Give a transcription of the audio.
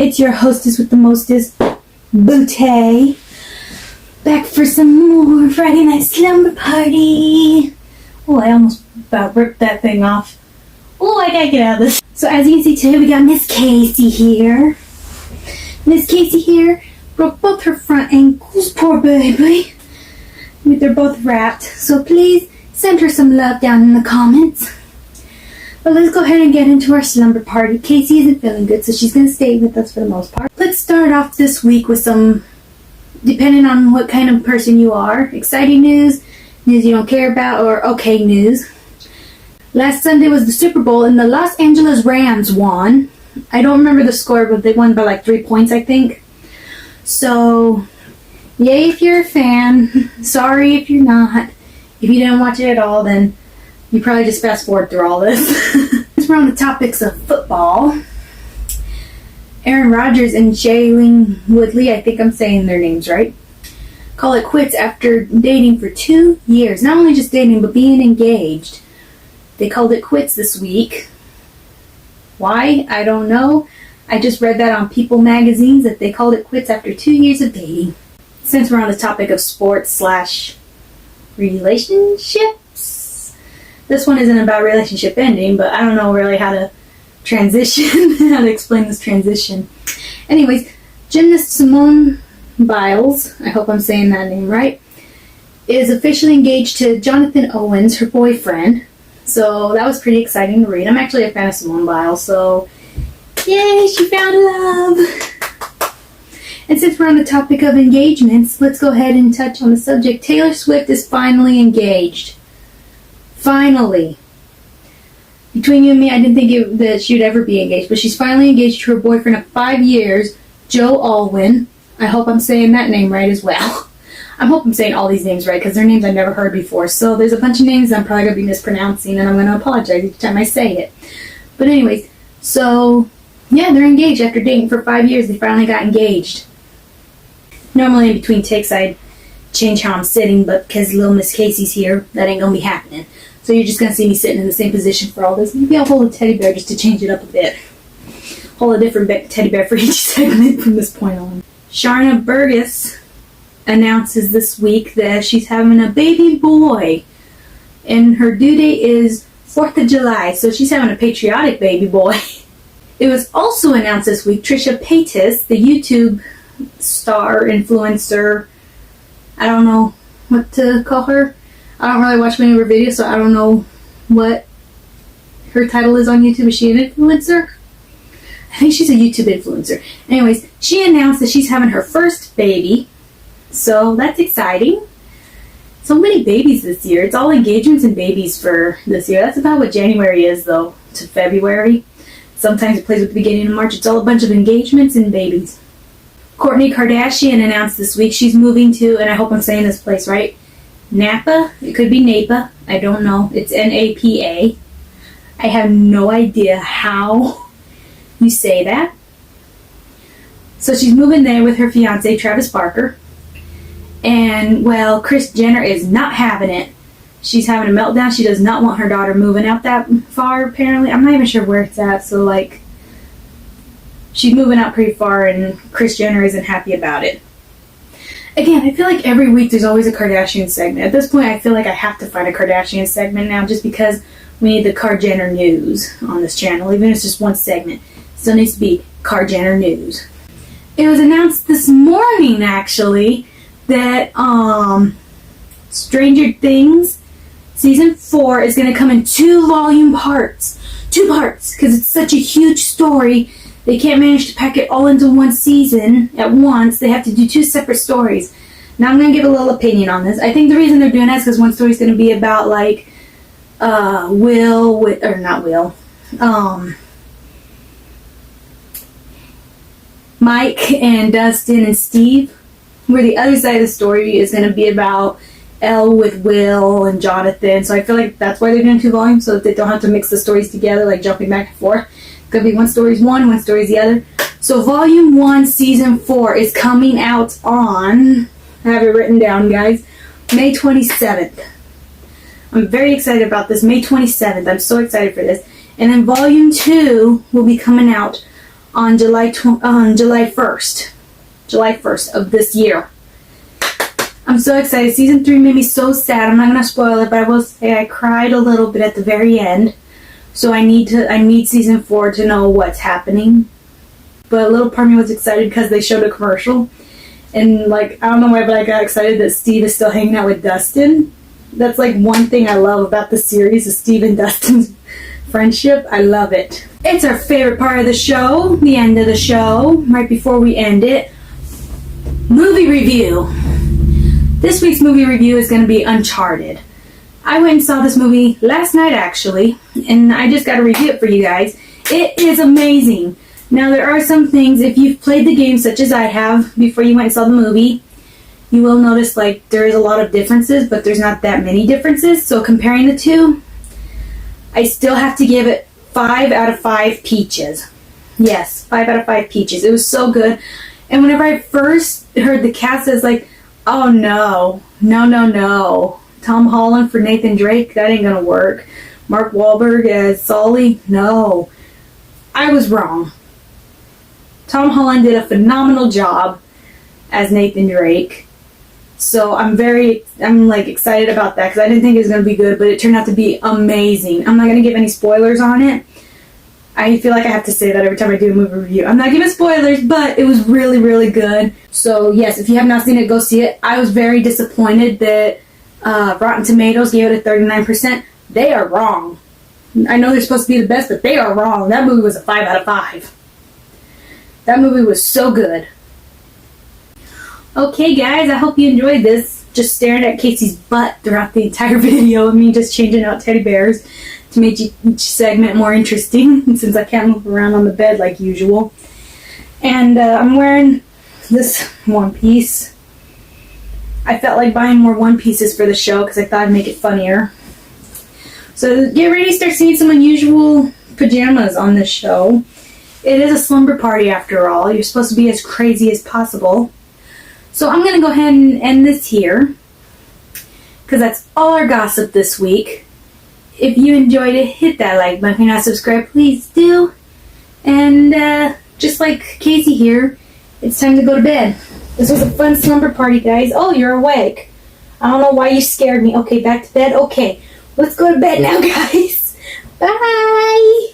It's your hostess with the mostest, bootay. Back for some more Friday night slumber party. Oh, I almost about ripped that thing off. Oh, I gotta get out of this. So as you can see today, we got Miss Casey here. Miss Casey here broke both her front ankles, poor baby. They're both wrapped. So please send her some love down in the comments. But let's go ahead and get into our slumber party. Casey isn't feeling good, so she's going to stay with us for the most part. Let's start off this week with some, depending on what kind of person you are, exciting news, news you don't care about, or okay news. Last Sunday was the Super Bowl, and the Los Angeles Rams won. I don't remember the score, but they won by like 3 points, I think. So, yay if you're a fan. Sorry if you're not. If you didn't watch it at all, then you probably just fast forward through all this. Since we're on the topics of football, Aaron Rodgers and Shailene Woodley, I think I'm saying their names right, call it quits after dating for 2 years. Not only just dating, but being engaged. They called it quits this week. Why? I don't know. I just read that on People magazines that they called it quits after 2 years of dating. Since we're on the topic of sports / relationships, this one isn't about relationship ending, but I don't know really how to transition, how to explain this transition. Anyways, gymnast Simone Biles, I hope I'm saying that name right, is officially engaged to Jonathan Owens, her boyfriend. So that was pretty exciting to read. I'm actually a fan of Simone Biles, so yay, she found love. And since we're on the topic of engagements, let's go ahead and touch on the subject. Taylor Swift is finally engaged. Finally. Between you and me, I didn't think that she would ever be engaged, but she's finally engaged to her boyfriend of 5 years, Joe Alwyn. I hope I'm saying that name right as well. I hope I'm saying all these names right, because they're names I've never heard before. So there's a bunch of names I'm probably going to be mispronouncing, and I'm going to apologize each time I say it. But anyways, so yeah, they're engaged after dating for 5 years. They finally got engaged. Normally in between takes I'd change how I'm sitting, but because little Miss Casey's here, that ain't going to be happening. So you're just going to see me sitting in the same position for all this. Maybe I'll hold a teddy bear just to change it up a bit. Hold a different teddy bear for each segment from this point on. Sharna Burgess announces this week that she's having a baby boy. And her due date is 4th of July, so she's having a patriotic baby boy. It was also announced this week, Trisha Paytas, the YouTube star, influencer, I don't know what to call her. I don't really watch many of her videos, so I don't know what her title is on YouTube. Is she an influencer? I think she's a YouTube influencer. Anyways, she announced that she's having her first baby, so that's exciting. So many babies this year. It's all engagements and babies for this year. That's about what January is, though, to February. Sometimes it plays with the beginning of March. It's all a bunch of engagements and babies. Kourtney Kardashian announced this week she's moving to, and I hope I'm saying this place right, Napa. It could be Napa. I don't know. It's Napa. I have no idea how you say that. So she's moving there with her fiance, Travis Barker. And, well, Kris Jenner is not having it. She's having a meltdown. She does not want her daughter moving out that far, apparently. I'm not even sure where it's at, so, like, she's moving out pretty far, and Kris Jenner isn't happy about it. Again, I feel like every week there's always a Kardashian segment. At this point, I feel like I have to find a Kardashian segment now, just because we need the Kar-Jenner news on this channel. Even if it's just one segment, it still needs to be Kar-Jenner news. It was announced this morning, actually, that Stranger Things Season 4 is going to come in 2 volume parts. 2 parts, because it's such a huge story. They can't manage to pack it all into one season at once. They have to do 2 separate stories. Now I'm going to give a little opinion on this. I think the reason they're doing that is because one story is going to be about, like, Mike and Dustin and Steve, where the other side of the story is going to be about Elle with Will and Jonathan. So I feel like that's why they're doing 2 volumes, so that they don't have to mix the stories together, like jumping back and forth. It's going to be one story's one, one story's the other. So Volume 1, Season 4 is coming out on, I have it written down, guys, May 27th. I'm very excited about this. May 27th. I'm so excited for this. And then Volume 2 will be coming out on July 1st. July 1st of this year. I'm so excited. Season 3 made me so sad. I'm not going to spoil it, but I will say I cried a little bit at the very end. So I need season 4 to know what's happening. But a little part of me was excited because they showed a commercial. And, like, I don't know why, but I got excited that Steve is still hanging out with Dustin. That's, like, one thing I love about the series is Steve and Dustin's friendship. I love it. It's our favorite part of the show, the end of the show, right before we end it. Movie review. This week's movie review is going to be Uncharted. I went and saw this movie last night, actually, and I just got to review it for you guys. It is amazing. Now, there are some things, if you've played the game such as I have before you went and saw the movie, you will notice, like, there is a lot of differences, but there's not that many differences. So comparing the two, I still have to give it 5 out of 5 peaches. Yes, 5 out of 5 peaches. It was so good. And whenever I first heard the cast, I was like, oh no. Tom Holland for Nathan Drake, that ain't gonna work. Mark Wahlberg as Sully, no. I was wrong. Tom Holland did a phenomenal job as Nathan Drake. So I'm excited about that because I didn't think it was going to be good, but it turned out to be amazing. I'm not going to give any spoilers on it. I feel like I have to say that every time I do a movie review. I'm not giving spoilers, but it was really, really good. So yes, if you have not seen it, go see it. I was very disappointed that Rotten Tomatoes gave it a 39%. They are wrong. I know they're supposed to be the best, but they are wrong. That movie was a 5 out of 5. That movie was so good. Okay, guys, I hope you enjoyed this. Just staring at Casey's butt throughout the entire video and me just changing out teddy bears to make each segment more interesting since I can't move around on the bed like usual. And I'm wearing this one piece. I felt like buying more one pieces for the show because I thought I'd make it funnier. So get ready to start seeing some unusual pajamas on this show. It is a slumber party after all. You're supposed to be as crazy as possible. So I'm going to go ahead and end this here because that's all our gossip this week. If you enjoyed it, hit that like button. If you're not subscribed, please do. And just like Casey here, it's time to go to bed. This was a fun slumber party, guys. Oh, you're awake. I don't know why you scared me. Okay, back to bed. Okay, let's go to bed now, guys. Bye.